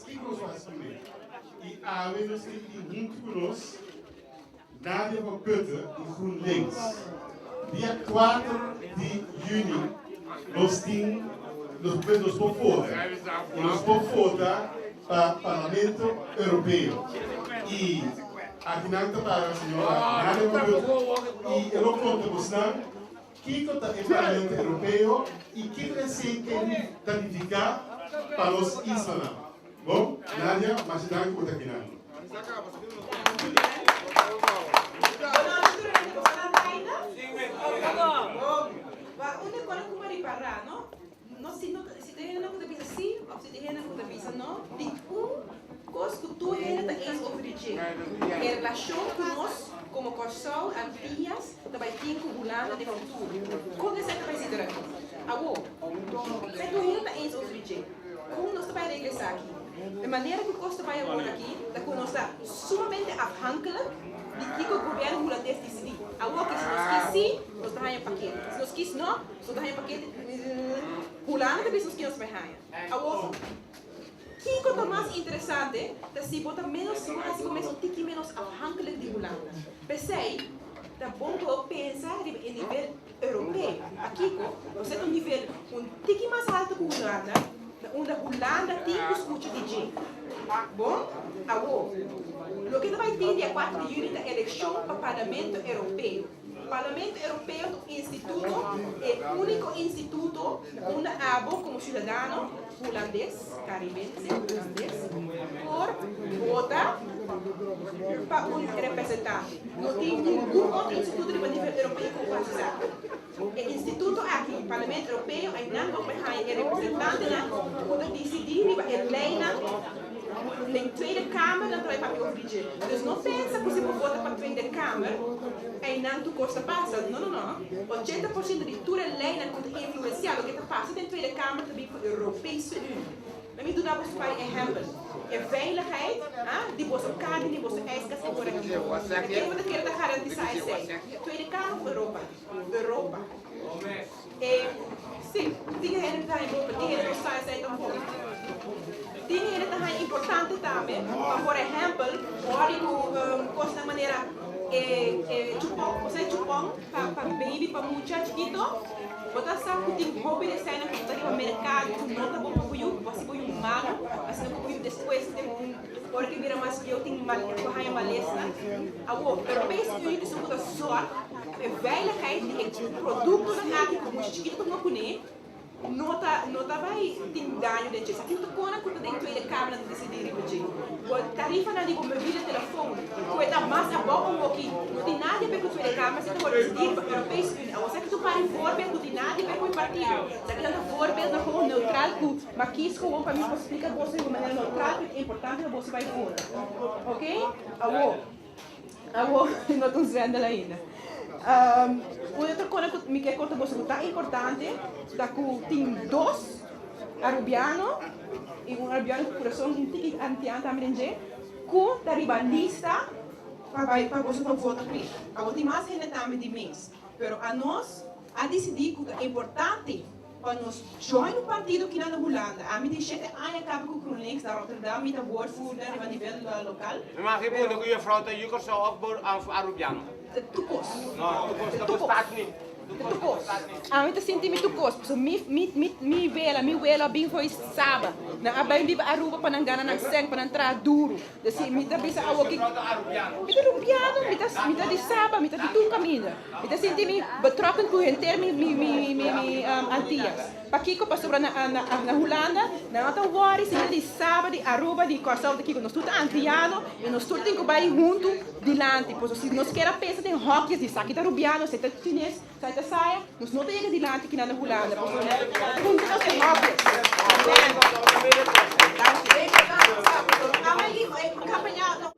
títulos para escolher. E há menos que junto conosco, Nadia van Putten, de GroenLinks. Dia 4 de junho, nós vamos votar para o Parlamento Europeu. E aqui não está para a senhora Nadia van Putten. E eu não conto você, que está no Parlamento Europeu e que precisa identificar para os islands. Bom, Nadia, mas não conta aqui não. Se tem uma coisa assim, ou se tem uma coisa não, tem coisa que tu ainda tens oferecido. Em relação conosco, como Corsol, Antillas, também tem com de futuro. Como você vai considerar? Agora, se tu ainda tens oferecido, como nós vamos regressar aqui? De maneira que o custo vai agora aqui, da que nós está sumamente afhankelijk de que o governo holandês decidir. Agora que se nós quiser, nós damos um paquete. Se nós quiser não, nós damos um paquete. Holanda também nós queremos pagar. Agora, que coisa mais interessante é se botar menos, mais começa um pouquinho menos afhankelijk de Holanda. Pensei, é bom que pensar em nível europeu. Aqui, você tem um nível um pouquinho mais alto que a Holanda. Onde a Holanda tem que escutar de gente. Bom? Agora, o que vai ter dia 4 de junho é a eleição para o Parlamento Europeu. O Parlamento Europeu é um instituto, é o único instituto onde há, como cidadão holandês, caribense, holandês, por votar para um representante. Não tem nenhum outro instituto de nível europeu que faz isso. O instituto aqui, o Parlamento Europeu, ainda não vai ter representante, onde decidir, na Tweede Kamer, dan trai papi ofrige. Dus não pensa que você pode votar para a Tweede Kamer e não tu costa passa. Não, não, não. 80% de toda a lei não pode influenciar o que está passando na Tweede Kamer também para a Europese Unie. Mas me dá para um exemplo. É veiligheid, die was op kaart, die was ijskast en correct. Ik denk dat ik dat garantie zei. Tweede Kamer voor Europa. Europa. Sim, tinha ele está em Europa, tinha ele está em Europa. Tinha ele está importante também, por exemplo, pode costa maneira chupão, você chupão para baby, para mucha chiquito. Você sabe que tem hobby de cena que está no mercado, que não está bom para o você põe mago, assim não põe depois tem porque vira mais que eu tenho uma malestar. Agora, europeus que são toda sorte, é veiligheid de produto da água como chiquito não conhece. Não vai ter dano de gente. Aqui tu cona quando tem Tweede Kamer de decidir repetir. A tarifa na digo meu vídeo telefone. Tu é da massa bom aqui. Não tem nada a ver com Tweede Kamer. Se tu for decidir para Europeus Unie, você que tu para voorbeeld não tem nada a ver com o partido. Se aqui anda voorbeeld na gewoon neutral com, mas aqui isso como para mim posso explicar você de maneira neutral é importante que você vai votar, ok? Agora não estou dizendo ainda. Outra coisa que me quer contar você que é importante é que tem dois arabianos e arabiano que coração um pouquinho antigo também que da ribalista para você não votar por isso. Agora tem mais gente também de mês, mas a nós a decidir que é importante para nós join o partido que na Holanda. A mim deixa a acaba com o GroenLinks da Rotterdam met de woordvoerder a nível local. Maar geen boel, je vrouw dat je zo op Arabiano. Toekomst. Nou, toekomst bestaat niet. A mim senti muito gosto, so mi vela bem foi sábado. Na abang di Aruba para nangana nang seng para entrar duro. Desi mi ta bisa awak mi ta rupiano, mi ta di sábado, mi ta di tudo caminho. Mi ta senti mi betrokken ku enter mi Antillas. Pakiko pastor na Holanda, na ata wari sila di sábado di Aruba di Corsol daqui nós tudo antiano e nós tudo tem que vai junto dilante, pois se nós quer pensa tem hockey de saquita rubiano, se tá chinês, sai ta saia, nós não tem que dilante aqui na Holanda, pois junto nós tem hockey. Amen. Campanha